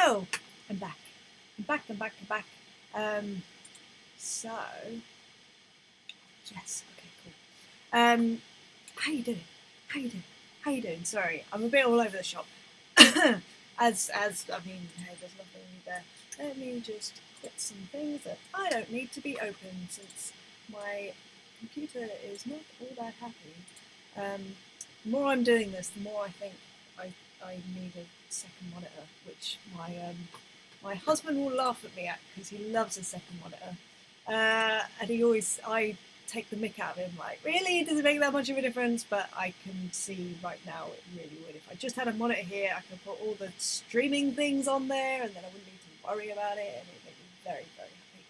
So, I'm back. I'm back, I'm back, I'm back. So, yes, okay, cool. How you doing? How you doing? How you doing? Sorry, I'm a bit all over the shop. as I mean, hey, there's nothing there. Let me just quit some things that I don't need to be open since my computer is not all that happy. The more I'm doing this, the more I think I need a second monitor, which my husband will laugh at me at because he loves a second monitor, and I take the mick out of him, like, really, does it make that much of a difference? But I can see right now it really would. If I just had a monitor here, I could put all the streaming things on there, and then I wouldn't need to worry about it, and it would make me very, very happy.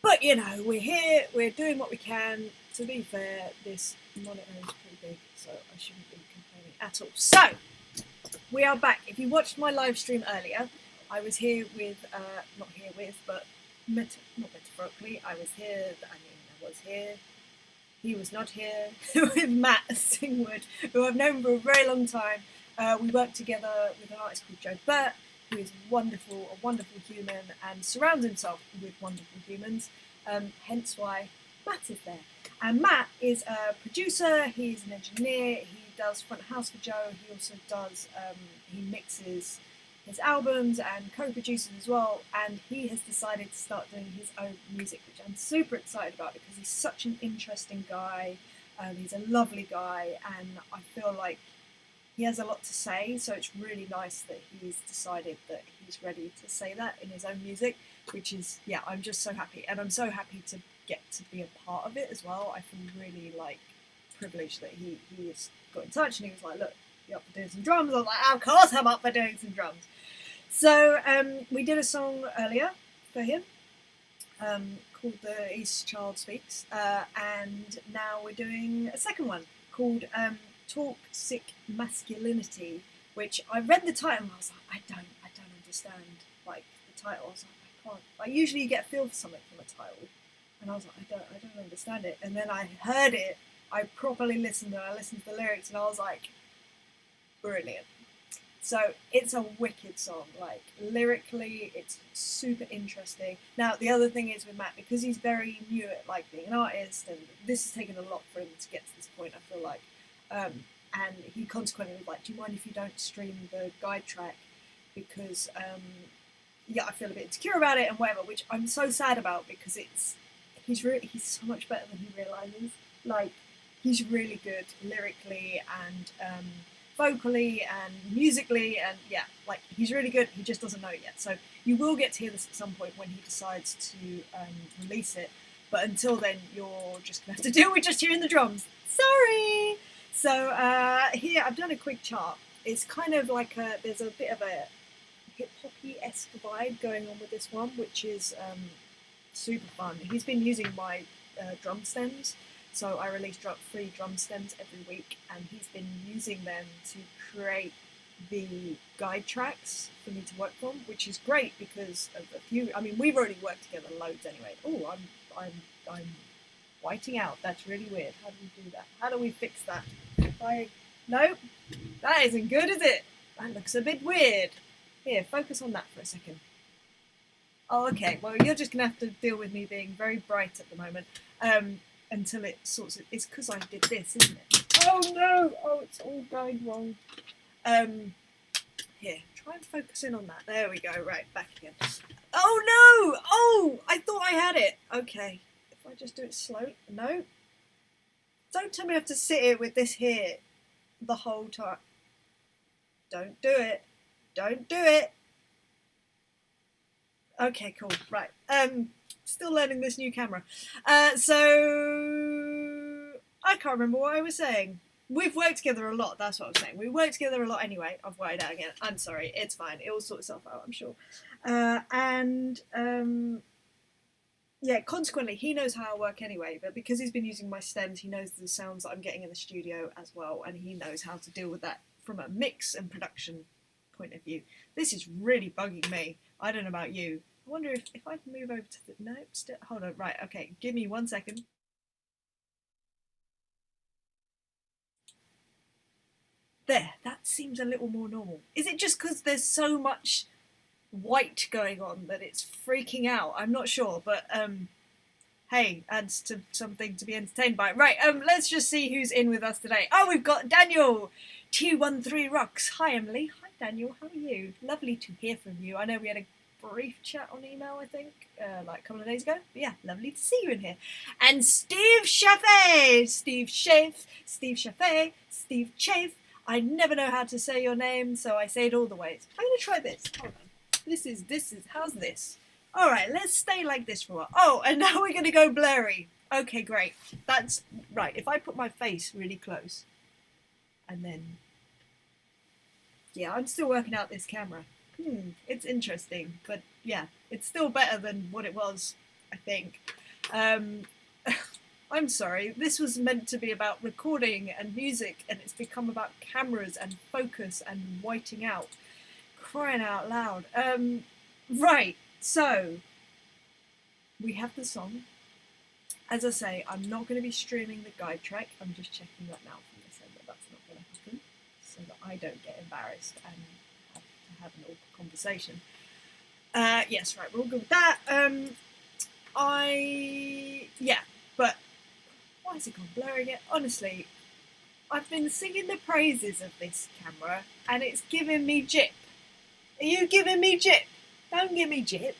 But you know, we're here, we're doing what we can. To be fair, this monitor is pretty big, so I shouldn't be complaining at all. So, we are back. If you watched my live stream earlier, I was here with, not here with, but not metaphorically, I was here, he was not here, with Matt Singwood, who I've known for a very long time. We worked together with an artist called Joe Burt, who is wonderful, a wonderful human, and surrounds himself with wonderful humans, hence why Matt is there. And Matt is a producer, he's an engineer, he does front of house for Joe, he also does, he mixes his albums and co-produces as well, and he has decided to start doing his own music, which I'm super excited about because he's such an interesting guy, he's a lovely guy, and I feel like he has a lot to say, so it's really nice that he's decided that he's ready to say that in his own music, which is, yeah, I'm just so happy, and I'm so happy to get to be a part of it as well. I feel really, like, privileged that he has got in touch, and he was like, look, you up for doing some drums? I was like, of course I'm up for doing some drums. So we did a song earlier for him called The East Child Speaks, and now we're doing a second one called Toxic Masculinity, which I read the title and I was like, I don't understand, like, the title. I was like, I can't. Like, usually you get a feel for something from a title, and I was like, I don't understand it. And then I heard it, I properly listened, and I listened to the lyrics, and I was like, brilliant. So it's a wicked song, like, lyrically it's super interesting. Now the other thing is with Matt, because he's very new at, like, being an artist, and this has taken a lot for him to get to this point, I feel like, and he consequently was like, do you mind if you don't stream the guide track, because yeah, I feel a bit insecure about it and whatever, which I'm so sad about, because he's so much better than he realizes. Like, he's really good lyrically and vocally and musically, and yeah, like, he's really good. He just doesn't know it yet. So you will get to hear this at some point when he decides to release it. But until then, you're just gonna have to deal with just hearing the drums. Sorry. So here I've done a quick chart. It's kind of like there's a bit of a hip hoppy-esque vibe going on with this one, which is super fun. He's been using my drum stems. So I release free drum stems every week, and he's been using them to create the guide tracks for me to work from, which is great because of a few. I mean, we've already worked together loads anyway. Oh, I'm whiting out. That's really weird. How do we do that? How do we fix that? No, that isn't good, is it? That looks a bit weird. Here, focus on that for a second. Oh, okay. Well, you're just gonna have to deal with me being very bright at the moment. Until it sorts it. It's because I did this, isn't it? Oh no! Oh, it's all going wrong. Here, try and focus in on that. There we go. Right, back again. Oh no! Oh, I thought I had it. Okay, if I just do it slow. No. Don't tell me I have to sit here with this here the whole time. Don't do it. Don't do it. Okay, cool. Right. Still learning this new camera. So I can't remember what I was saying. We've worked together a lot. That's what I was saying. We worked together a lot anyway. I've whited out again. I'm sorry. It's fine. It will sort itself out, I'm sure. Yeah, consequently, he knows how I work anyway, but because he's been using my stems, he knows the sounds that I'm getting in the studio as well, and he knows how to deal with that from a mix and production point of view. This is really bugging me. I don't know about you. I wonder if I can move over to the... No, still... Hold on. Right, okay. Give me 1 second. There. That seems a little more normal. Is it just because there's so much white going on that it's freaking out. I'm not sure, but hey, adds to something to be entertained by. Right, let's just see who's in with us today. Oh, we've got Daniel, 213 Rocks. Hi, Emily. Hi, Daniel. How are you? Lovely to hear from you. I know we had a brief chat on email, I think, like a couple of days ago. But yeah, lovely to see you in here. And Steve Chaffee, Steve Chaffee, Steve Chafe. I never know how to say your name, so I say it all the ways. I'm gonna try this. Hold on. This is. How's this? All right, let's stay like this for a while. Oh, and now we're gonna go blurry. Okay, great. That's right. If I put my face really close, and then yeah, I'm still working out this camera. It's interesting, but yeah, it's still better than what it was, I think. Um, I'm sorry, this was meant to be about recording and music, and it's become about cameras and focus and whiting out. Crying out loud. Right, so we have the song. As I say, I'm not going to be streaming the guide track. I'm just checking that now from this end that that's not going to happen, so that I don't get embarrassed and have to have an awkward conversation. Yes, right, we're all good with that. But why has it gone blurry again? Honestly, I've been singing the praises of this camera, and it's giving me jip. Are you giving me jip? Don't give me jip.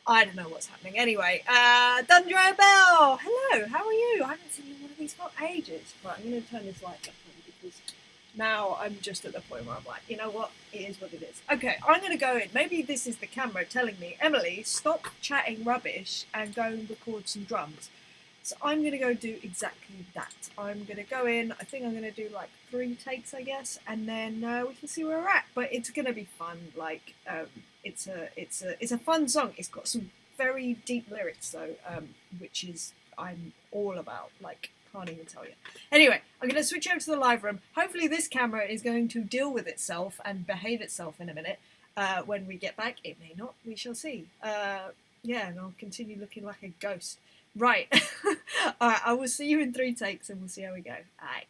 I don't know what's happening. Anyway, Dundra Bell, hello, how are you? I haven't seen you in one of these for ages. Right, I'm going to turn this light up on because now I'm just at the point where I'm like, you know what? It is what it is. Okay, I'm going to go in. Maybe this is the camera telling me, Emily, stop chatting rubbish and go and record some drums. So I'm going to go do exactly that. I'm going to go in. I think I'm going to do like 3 takes, I guess, and then we can see where we're at. But it's going to be fun. Like it's a fun song. It's got some very deep lyrics though, which is I'm all about. Like can't even tell you. Anyway, I'm going to switch over to the live room. Hopefully this camera is going to deal with itself and behave itself in a minute. When we get back, it may not. We shall see. Yeah, and I'll continue looking like a ghost. Right. Alright, I will see you in 3 takes and we'll see how we go. Alright.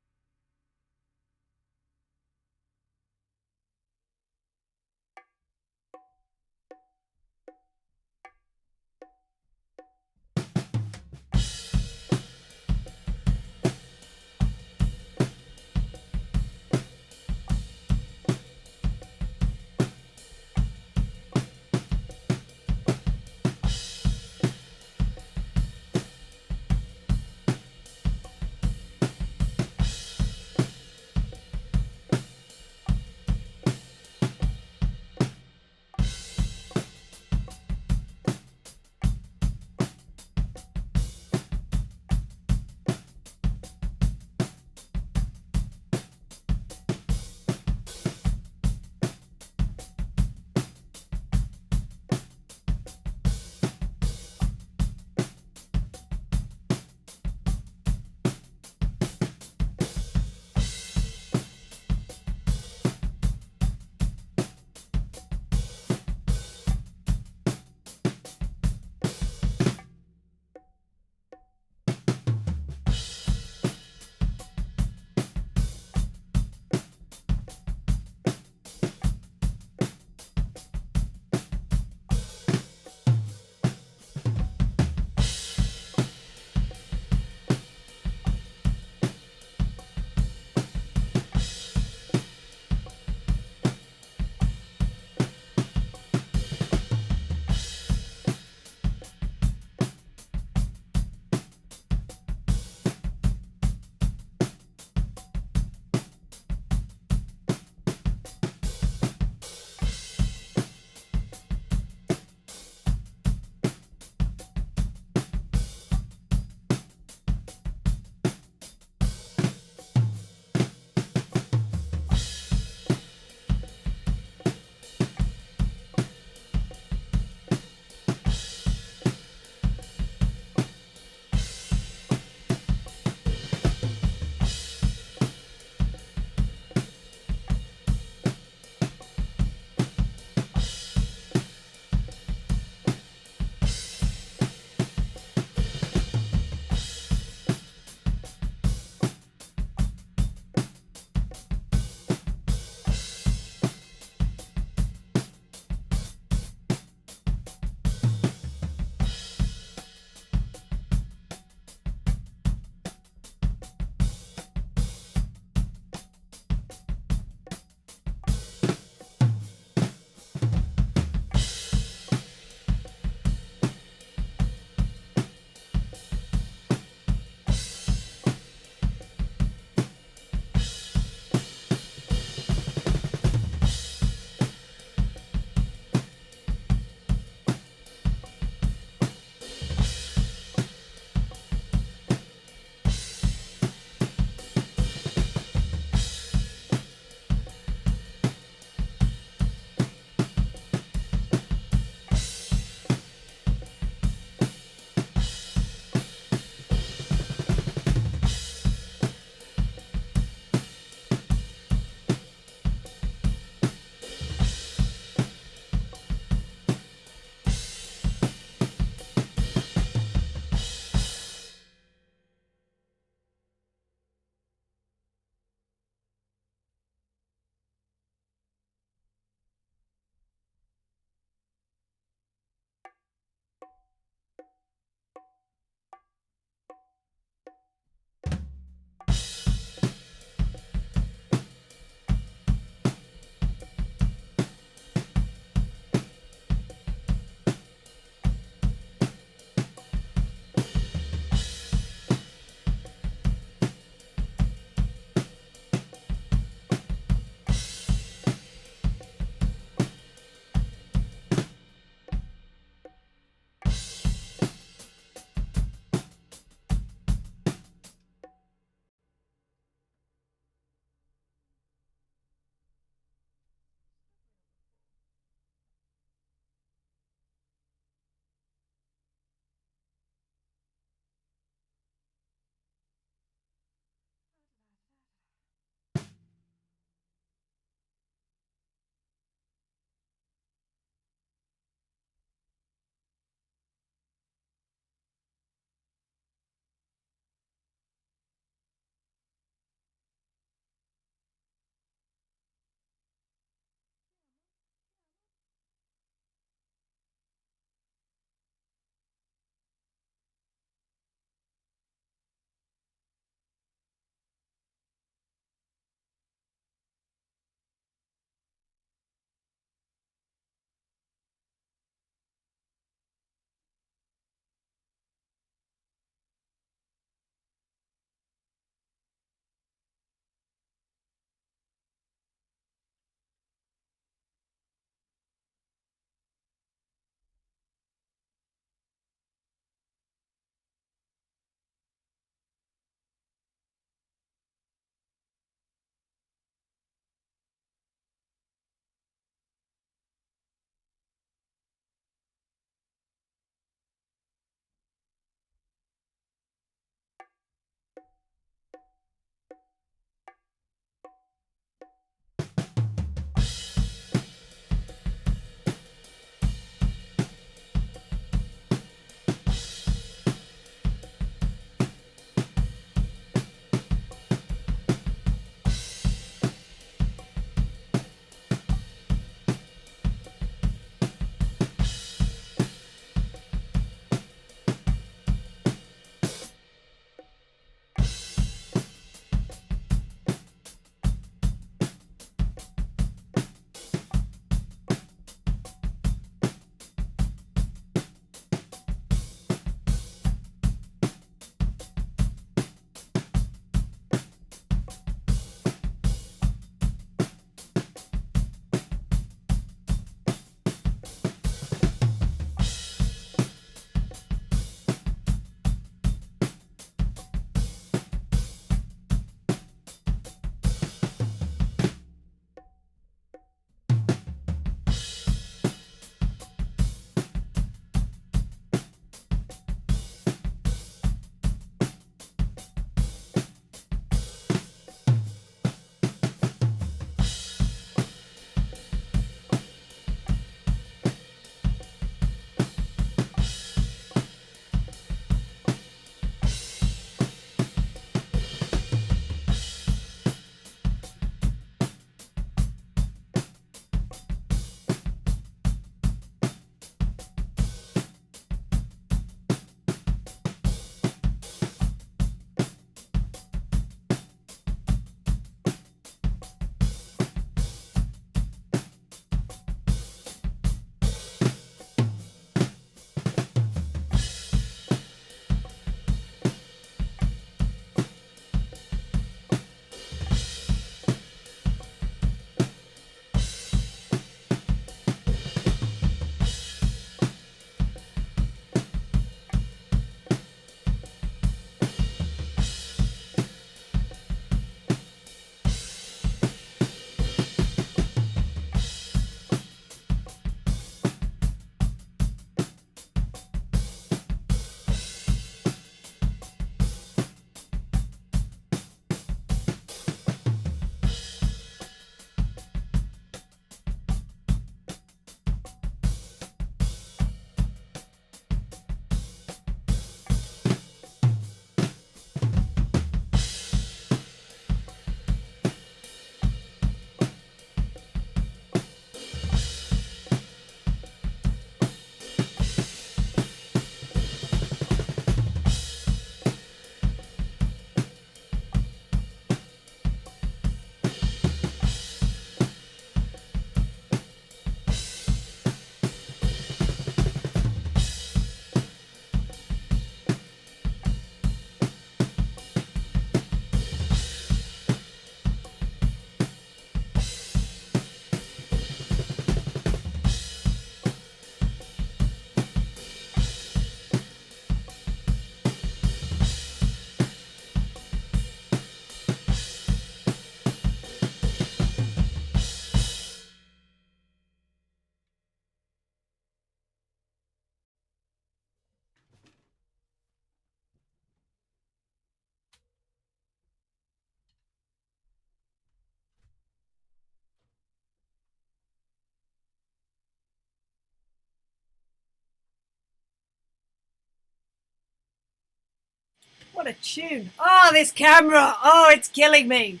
a tune. Oh, this camera. Oh, it's killing me.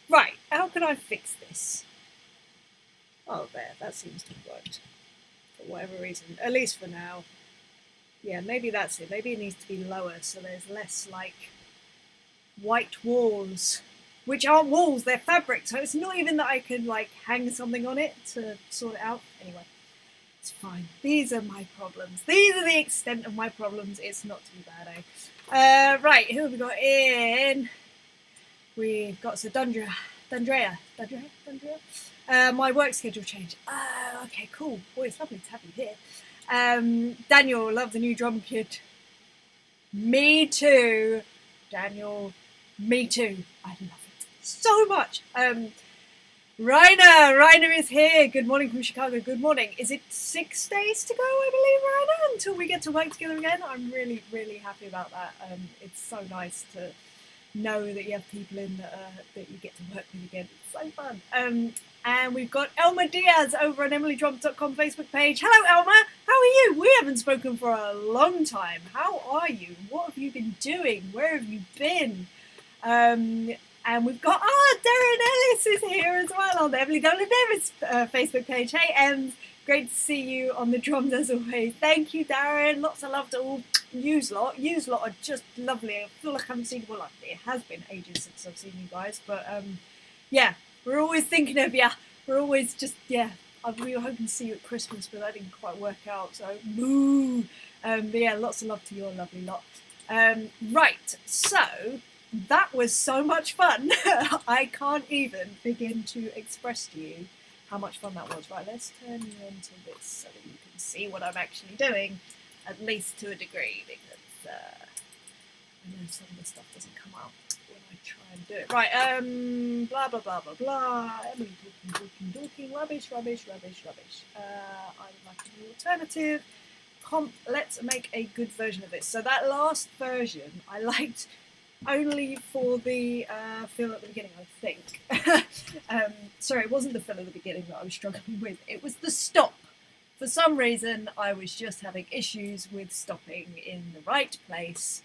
Right, how can I fix this? Oh, there, that seems to have worked. For whatever reason, at least for now. Yeah, maybe that's it. Maybe it needs to be lower so there's less, like, white walls. Which aren't walls, they're fabric. So it's not even that I could, like, hang something on it to sort it out. Anyway, it's fine. These are my problems. These are the extent of my problems. It's not too bad, eh? Right, who have we got in? We've got Dundrea. My work schedule changed. Oh, okay, cool. Boy, it's lovely to have you here. Daniel, love the new drum kit. Me too. Daniel, me too. I love it so much. Rainer is here. Good morning from Chicago. Good morning. Is it 6 days to go, I believe, Rainer, until we get to work together again? I'm really, really happy about that. It's so nice to know that you have people in that you get to work with again. It's so fun. And we've got Elma Diaz over on EmilyDrums.com Facebook page. Hello, Elma. How are you? We haven't spoken for a long time. How are you? What have you been doing? Where have you been? And we've got, Darren Ellis is here as well on the Emily Dolan Davis Facebook page. Hey, Ems. Great to see you on the drums as always. Thank you, Darren. Lots of love to all. Yous lot are just lovely. I feel like I haven't seen you. Well, it has been ages since I've seen you guys, but yeah, we're always thinking of you. We're always just, yeah. We were hoping to see you at Christmas, but that didn't quite work out. So, boo. But yeah, lots of love to your lovely lot. Right, so that was so much fun. I can't even begin to express to you how much fun that was. Right, let's turn you into this so that you can see what I'm actually doing, at least to a degree, because I know some of the stuff doesn't come out when I try and do it. Right, blah, blah, blah, blah, blah. Emily talking, rubbish. I would like an alternative comp. Let's make a good version of this. So that last version I liked only for the fill at the beginning, I think. Sorry, it wasn't the fill at the beginning that I was struggling with. It was the stop. For some reason, I was just having issues with stopping in the right place.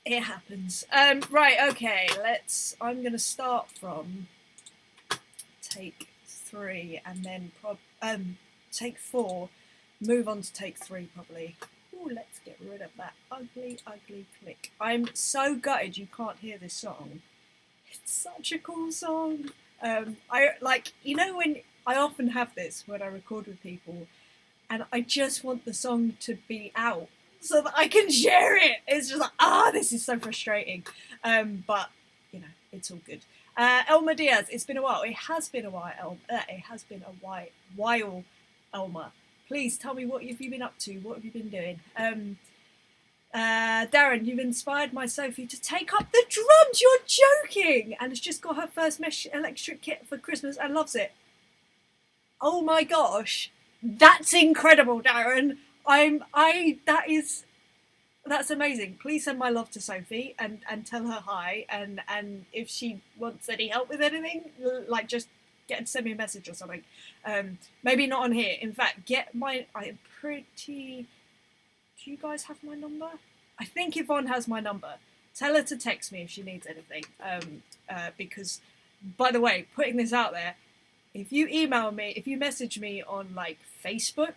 It happens. Right, okay, I'm going to start from take 3 and then take 4, move on to take 3 probably. Ooh, let's get rid of that ugly click. I'm so gutted you can't hear this song. It's such a cool song. I like, you know, when I often have this when I record with people and I just want the song to be out so that I can share it. It's just like, this is so frustrating. But you know, it's all good. Elma Diaz, it's been a while. It has been a while. It has been a while, Elma. Please tell me, what have you been up to? What have you been doing? Darren, you've inspired my Sophie to take up the drums. You're joking. And has just got her first mesh electric kit for Christmas and loves it. Oh my gosh. That's incredible, Darren. That's amazing. Please send my love to Sophie and tell her hi. And if she wants any help with anything, like, just send me a message or something. Maybe not on here. In fact, I'm pretty... Do you guys have my number? I think Yvonne has my number. Tell her to text me if she needs anything. Because, by the way, putting this out there, if you message me on, like, Facebook,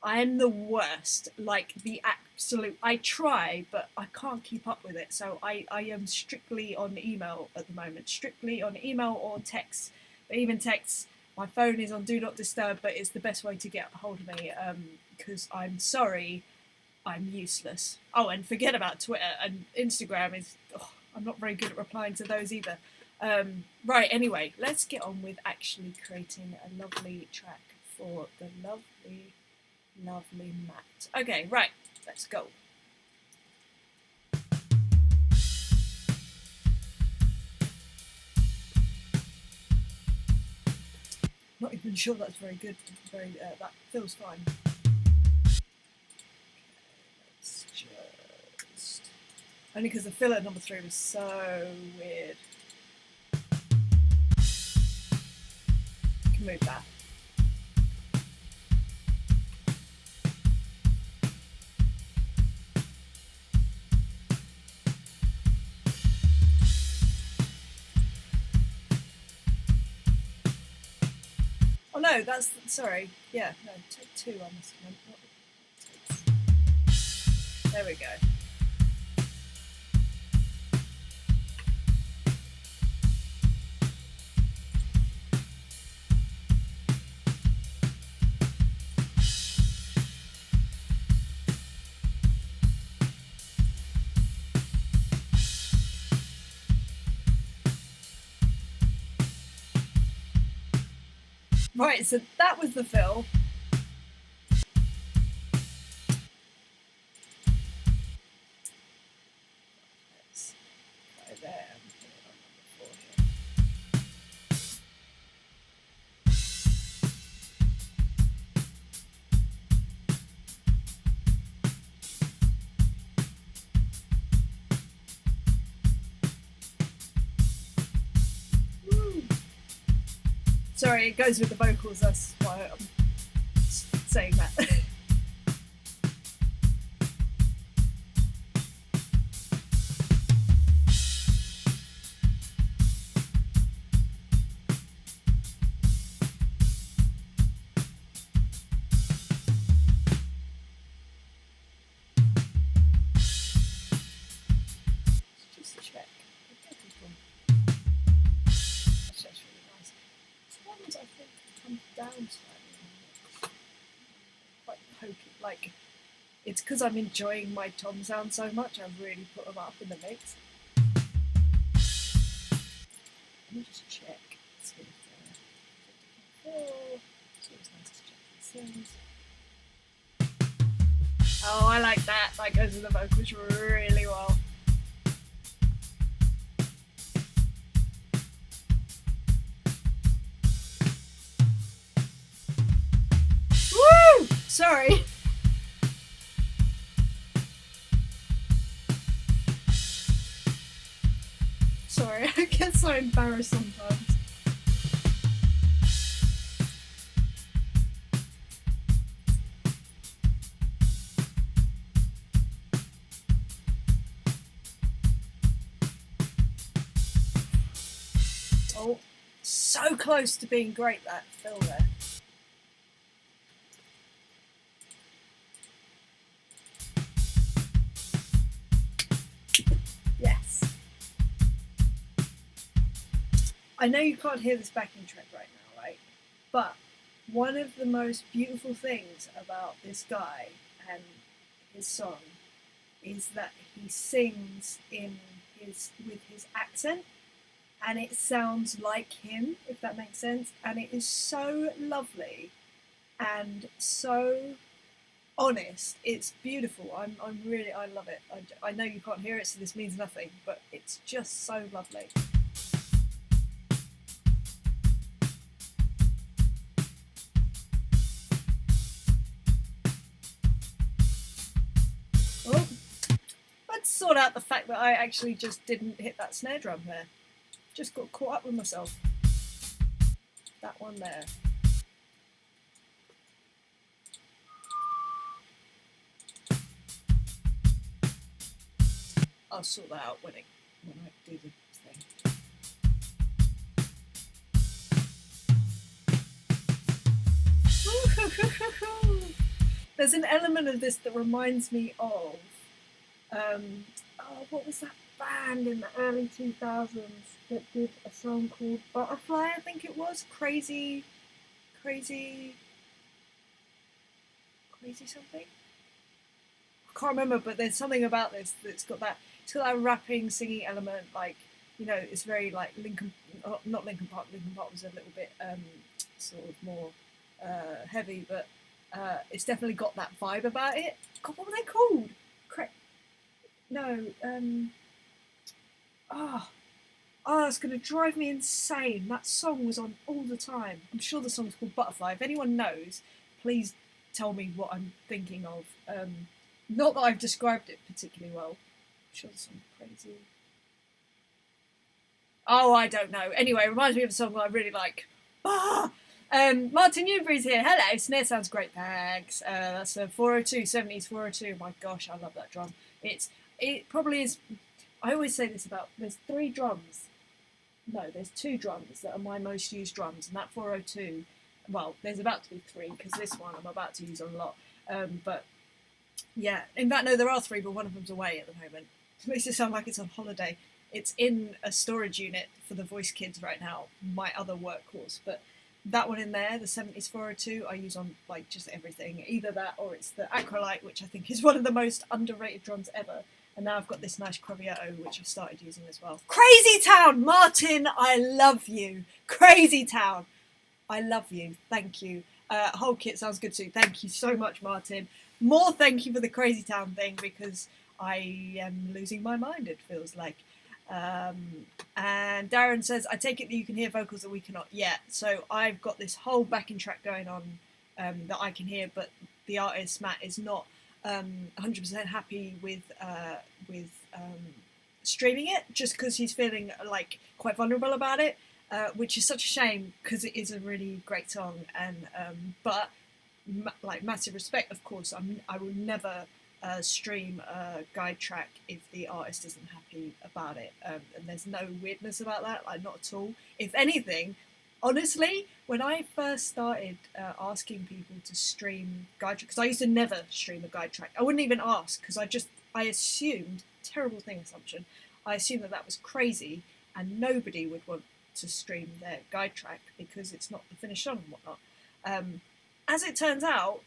I am the worst. Like, the absolute... I try, but I can't keep up with it. So I am strictly on email at the moment. Strictly on email or text. But even texts, my phone is on Do Not Disturb, but it's the best way to get a hold of me. Because I'm sorry, I'm useless. Oh, and forget about Twitter and Instagram. I'm not very good at replying to those either. Right, anyway, let's get on with actually creating a lovely track for the lovely Matt. Okay, right, let's go. Not even sure that's very good. That feels fine. Only because the fill at number 3 was so weird. I can move that. no, that's sorry. Yeah, no, take two. I must have meant. There we go. Right, so that was the fill. Let's go there and put it on number 4 here. Woo. Sorry, it goes with the vocals, that's why I'm saying that. Just check. That's really nice. This one's, I think, come down slightly. Quite pokey. Like, it's because I'm enjoying my tom sound so much, I've really put them up in the mix. Let me just check. See if it's always nice to check these things. Oh, I like that. That goes with the vocals really well. Woo! Sorry. Sorry, I get so embarrassed sometimes. Oh, so close to being great, that fill there. Yes. I know you can't hear this backing track right now, right? But one of the most beautiful things about this guy and his song is that he sings with his accent, and it sounds like him, if that makes sense. And it is so lovely and so honest. It's beautiful. I love it. I know you can't hear it, so this means nothing, but it's just so lovely. Oh, let's sort out the fact that I actually just didn't hit that snare drum there. Just got caught up with myself. That one there. I'll sort that out when I do the thing. There's an element of this that reminds me of what was that band in the early 2000s that did a song called Butterfly, I think it was? Crazy something? I can't remember, but there's something about this that's got that rapping, singing element, like, you know, it's very like not Linkin Park. Linkin Park was a little bit sort of more heavy, but it's definitely got that vibe about it. God, what were they called? It's going to drive me insane. That song was on all the time. I'm sure the song's called Butterfly. If anyone knows, please tell me what I'm thinking of. Not that I've described it particularly well. I'm sure the song's crazy. Oh, I don't know. Anyway, it reminds me of a song that I really like. Martin Newbury's here. Hello, snare sounds great, thanks. That's a 402, 70s 402. My gosh, I love that drum. It probably is. I always say this about, there's 3 drums. No, there's 2 drums that are my most used drums, and that 402 well, there's about to be 3 because this one I'm about to use a lot. But yeah, in fact, no, there are 3, but one of them's away at the moment. It makes it sound like it's on holiday. It's in a storage unit for the voice kids right now, my other workhorse. But that one in there, the 70s 402, I use on like just everything. Either that or it's the Acrolite, which I think is one of the most underrated drums ever. And now I've got this nice Crovietto, which I've started using as well. Crazy Town! Martin, I love you. Crazy Town. I love you. Thank you. Whole kit sounds good too. Thank you so much, Martin. More thank you for the Crazy Town thing because I am losing my mind, it feels like. And Darren says, I take it that you can hear vocals that we cannot yet. So I've got this whole backing track going on that I can hear, but the artist, Matt, is not 100% happy with streaming it just because he's feeling like quite vulnerable about it. Which is such a shame because it is a really great song, and but like massive respect, of course. I will never stream a guide track if the artist isn't happy about it, and there's no weirdness about that, like not at all. If anything, honestly, when I first started asking people to stream guide tracks, because I used to never stream a guide track, I wouldn't even ask because I assumed, terrible thing assumption, I assumed that was crazy and nobody would want to stream their guide track because it's not the finished song and whatnot. As it turns out,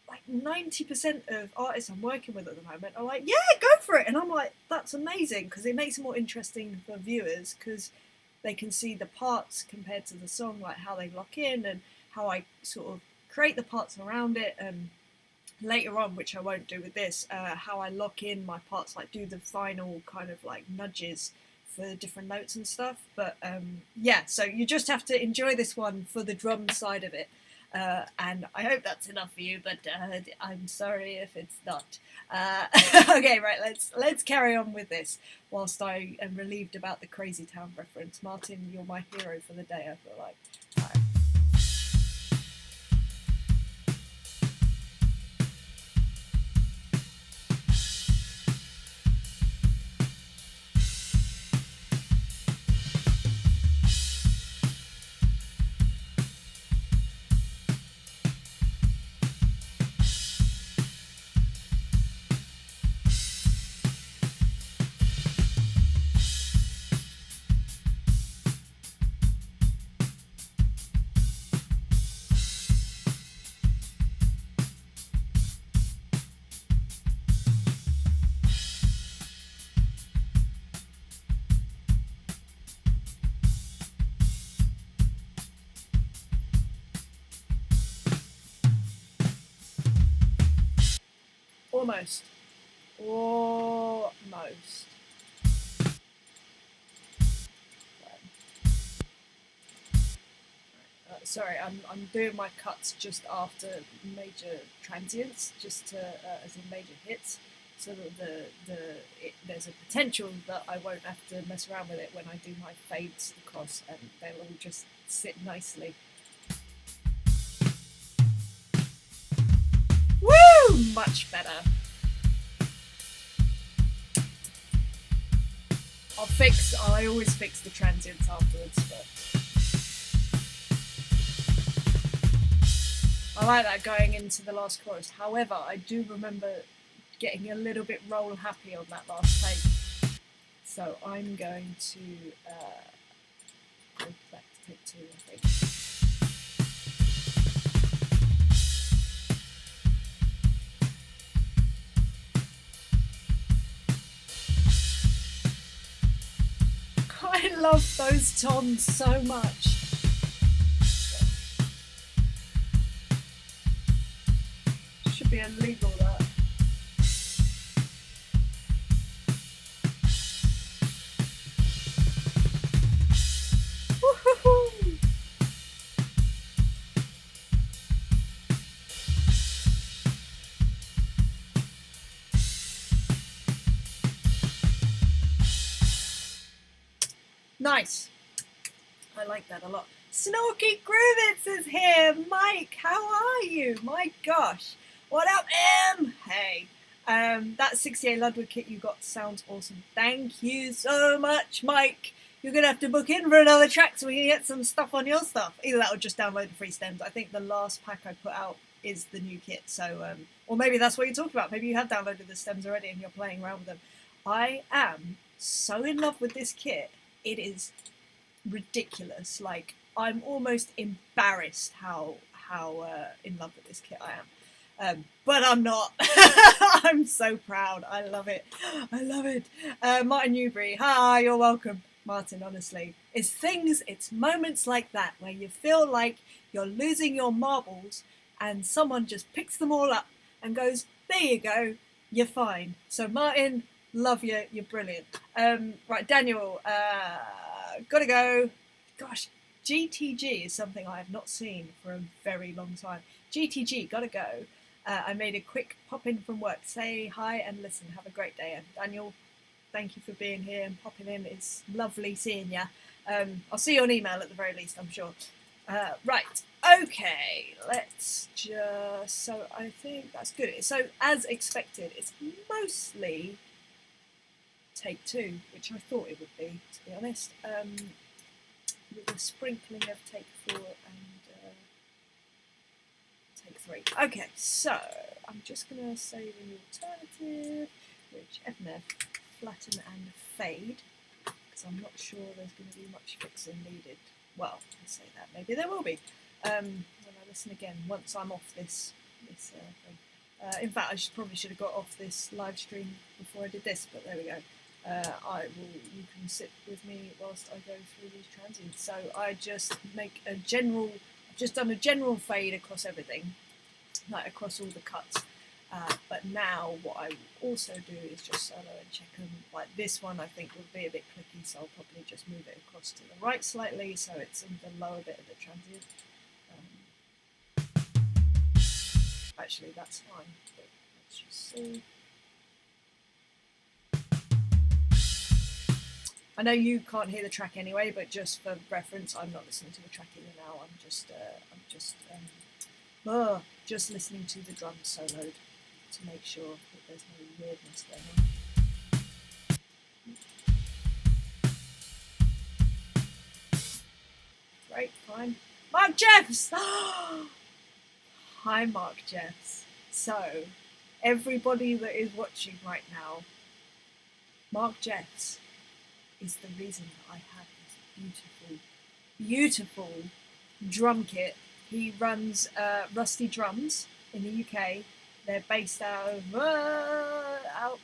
like 90% of artists I'm working with at the moment are like, yeah, go for it. And I'm like, that's amazing because it makes it more interesting for viewers because they can see the parts compared to the song, like how they lock in and how I sort of create the parts around it. And later on, which I won't do with this, how I lock in my parts, like do the final kind of like nudges for different notes and stuff. But yeah, so you just have to enjoy this one for the drum side of it. And I hope that's enough for you, but I'm sorry if it's not. Okay, right, let's carry on with this whilst I am relieved about the Crazy Town reference. Martin, you're my hero for the day, I feel like. All right. Almost. Sorry, I'm doing my cuts just after major transients, just to as in major hits, so that there's a potential that I won't have to mess around with it when I do my fades across, and they'll all just sit nicely. Woo! Much better. I always fix the transients afterwards, but I like that going into the last chorus. However, I do remember getting a little bit roll happy on that last take. So I'm going to go back to take 2, I think. I love those toms so much. Should be illegal, that. Woo-hoo-hoo. Nice. I like that a lot. Snorky Groovitz is here. Mike, how are you? My gosh. What up, Em? Hey. That 68 Ludwig kit you got sounds awesome. Thank you so much, Mike. you're going to have to book in for another track so we can get some stuff on your stuff. Either that or just download the free stems. I think the last pack I put out is the new kit. So, or maybe that's what you're talking about. Maybe you have downloaded the stems already and you're playing around with them. I am so in love with this kit. It is ridiculous. Like, I'm almost embarrassed how in love with this kit I am. But I'm not. I'm so proud. I love it. I love it. Martin Newbury, hi, you're welcome. Martin, honestly, it's moments like that where you feel like you're losing your marbles and someone just picks them all up and goes, there you go, you're fine. So Martin, love you, you're brilliant. Right, Daniel, gotta go. Gosh, GTG is something I have not seen for a very long time. GTG, gotta go. I made a quick pop in from work. Say hi and listen. Have a great day. And Daniel, thank you for being here and popping in. It's lovely seeing you. I'll see you on email at the very least, I'm sure. Right, okay, let's just, so I think that's good. So as expected, it's mostly take two, which I thought it would be, to be honest, with a sprinkling of take four and take three. Okay, so I'm just going to say the alternative, which FNF, flatten and fade, because I'm not sure there's going to be much fixing needed. Well, I say that, maybe there will be when I listen again once I'm off this thing. In fact, probably should have got off this live stream before I did this, but there we go. You can sit with me whilst I go through these transients. So I just I've just done a general fade across everything, like across all the cuts. But now what I will also do is just solo and check them. Like this one I think will be a bit clicky, so I'll probably just move it across to the right slightly so it's in the lower bit of the transient. Actually that's fine, but let's just see. I know you can't hear the track anyway, but just for reference, I'm not listening to the track either now. I'm just listening to the drums soloed to make sure that there's no weirdness going on. Great, fine. Mark Jeffs! Hi, Mark Jeffs. So, everybody that is watching right now, Mark Jeffs is the reason that I have this beautiful, beautiful drum kit. He runs Rusty Drums in the UK. They're based out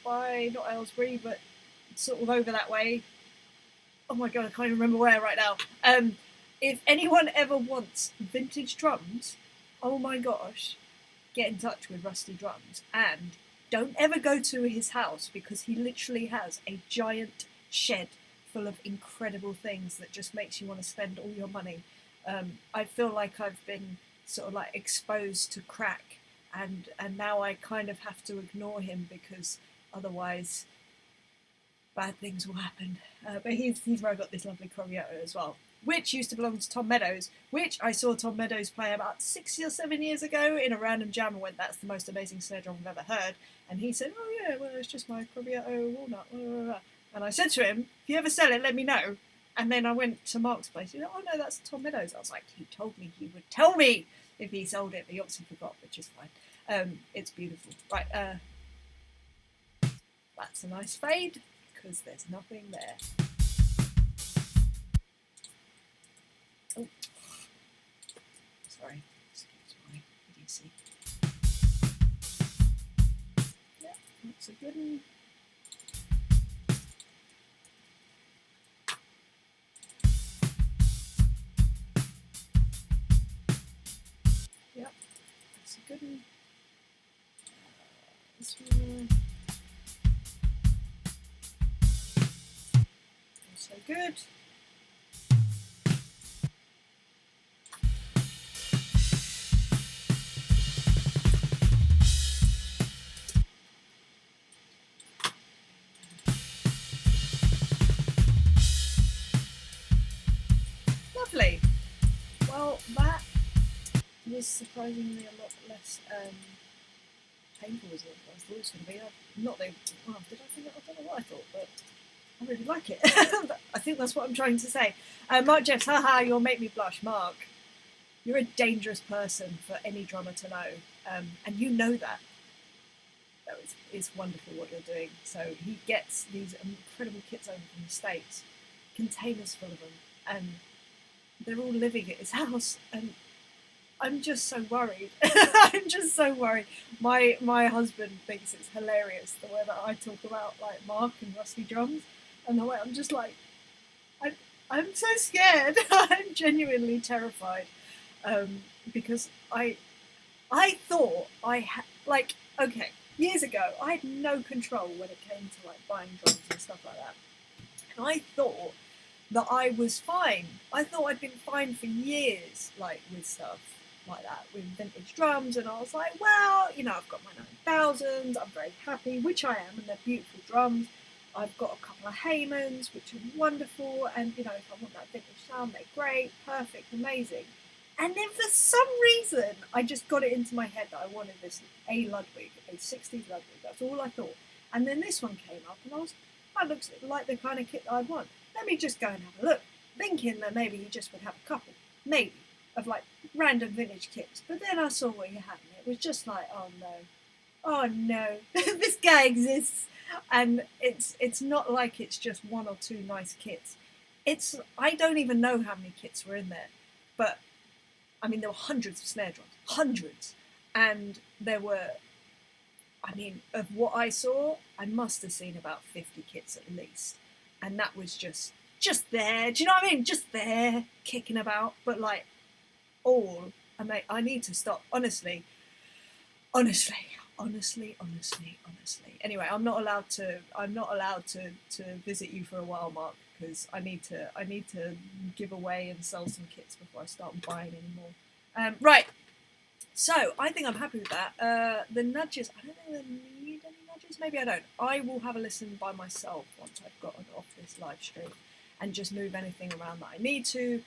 by, not Aylesbury, but sort of over that way. Oh my god, I can't even remember where right now. If anyone ever wants vintage drums, oh my gosh, get in touch with Rusty Drums. And don't ever go to his house because he literally has a giant shed full of incredible things that just makes you want to spend all your money. I feel like I've been sort of like exposed to crack, and now I kind of have to ignore him because otherwise bad things will happen. But he's where I got this lovely Crovietto as well, which used to belong to Tom Meadows, which I saw Tom Meadows play about 6 or 7 years ago in a random jam and went, that's the most amazing snare drum I've ever heard. And he said, oh yeah, well it's just my Crovietto walnut, blah, blah, blah. And I said to him, if you ever sell it, let me know. And then I went to Mark's place. He said, oh no, that's Tom Meadows. I was like, he told me he would tell me if he sold it, but he obviously forgot, which is fine. It's beautiful. Right, that's a nice fade, because there's nothing there. Oh, sorry, excuse my idiocy. Yeah, that's a good one. Yep, that's a good one. This one. Also good. Lovely. Well, that was surprisingly a lot less painful as I thought it was going to be. Not that, well, did I think that? I don't know what I thought, but I really like it. I think that's what I'm trying to say. Mark Jeffs, haha, you'll make me blush. Mark, you're a dangerous person for any drummer to know, and you know that. So it's wonderful what you're doing. So he gets these incredible kits over from the States, containers full of them, and they're all living at his house, and I'm just so worried. I'm just so worried. My husband thinks it's hilarious the way that I talk about like Mark and rusty drums, and the way I'm just like, I'm so scared. I'm genuinely terrified, because I thought I had like, okay, years ago I had no control when it came to like buying drums and stuff like that, and I thought that I was fine. I thought I'd been fine for years, like with stuff like that, with vintage drums, and I was like, well, you know, I've got my 9000s, I'm very happy, which I am, and they're beautiful drums. I've got a couple of Haymans, which are wonderful, and you know, if I want that vintage sound, they're great, perfect, amazing. And then for some reason, I just got it into my head that I wanted this a Ludwig, a 60s Ludwig. That's all I thought. And then this one came up, and I was, that looks like the kind of kit that I'd want. Let me just go and have a look, thinking that maybe he just would have a couple, maybe, of like random vintage kits. But then I saw what he had, and it was just like, oh no, this guy exists. And it's not like it's just one or two nice kits. I don't even know how many kits were in there, but I mean, there were hundreds of snare drums, hundreds, and there were, I mean, of what I saw, I must have seen about 50 kits at least, and that was just there. Do you know what I mean? Just there, kicking about, but like all. I need to stop. Honestly. Anyway, I'm not allowed to visit you for a while, Mark, because I need to give away and sell some kits before I start buying anymore. Right. So I think I'm happy with that. The nudges, I don't think they need any nudges. Maybe I don't. I will have a listen by myself once I've gotten off this live stream and just move anything around that I need to.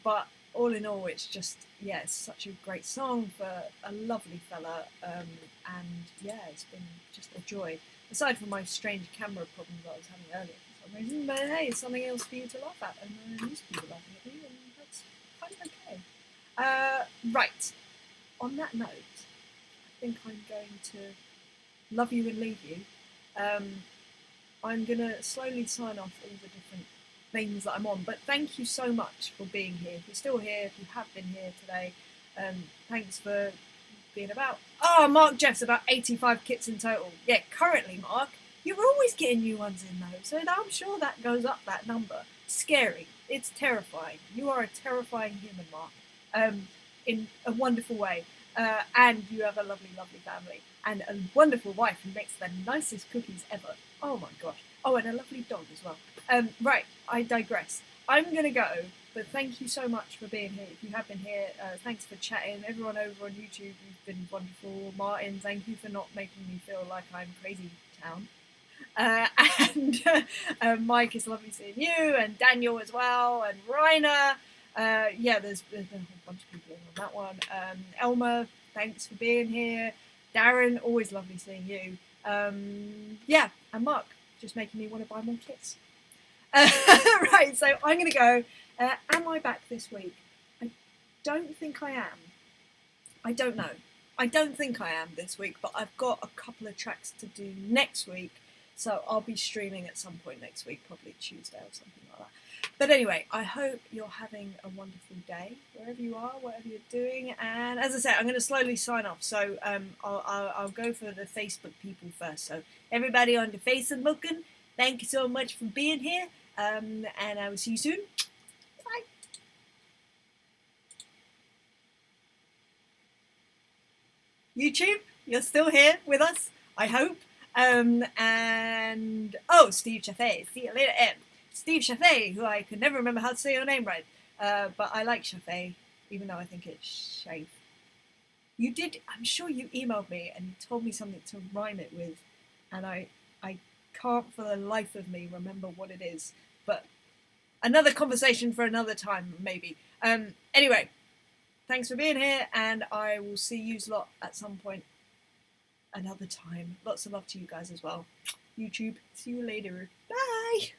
But all in all, it's just, yeah, it's such a great song for a lovely fella, and yeah, it's been just a joy. Aside from my strange camera problems that I was having earlier for some reason, but hey, it's something else for you to laugh at, and these people laughing at me, and that's kind of okay. Right, on that note, I think I'm going to love you and leave you. I'm going to slowly sign off all the different things that I'm on, but thank you so much for being here. If you're still here, if you have been here today, thanks for being about. Oh, Mark Jeff's about 85 kits in total. Yeah, currently, Mark, you're always getting new ones in though, so I'm sure that goes up, that number. Scary. It's terrifying. You are a terrifying human, Mark, in a wonderful way, and you have a lovely, lovely family and a wonderful wife who makes the nicest cookies ever. Oh my gosh. Oh, and a lovely dog as well. Right, I digress. I'm going to go, but thank you so much for being here. If you have been here, thanks for chatting. Everyone over on YouTube, you've been wonderful. Martin, thank you for not making me feel like I'm crazy town. And Mike, it's lovely seeing you, and Daniel as well, and Rainer. Yeah, there's a whole bunch of people on that one. Elmer, thanks for being here. Darren, always lovely seeing you. Yeah, and Mark, just making me want to buy more kits. Right, so I'm going to go. Am I back this week? I don't think I am. I don't know. I don't think I am this week, but I've got a couple of tracks to do next week, so I'll be streaming at some point next week, probably Tuesday or something like that. But anyway, I hope you're having a wonderful day, wherever you are, whatever you're doing. And as I said, I'm going to slowly sign off. So I'll go for the Facebook people first. So everybody on the Facebook, thank you so much for being here. And I will see you soon. Bye. YouTube, you're still here with us, I hope. And oh, Steve Chaffee, see you later, Steve Chaffee, who I could never remember how to say your name right, but I like Chaffee, even though I think it's Shafe. You did, I'm sure you emailed me and you told me something to rhyme it with, and I can't for the life of me remember what it is, but another conversation for another time, maybe. Anyway, thanks for being here, and I will see you lot at some point another time. Lots of love to you guys as well. YouTube, see you later. Bye!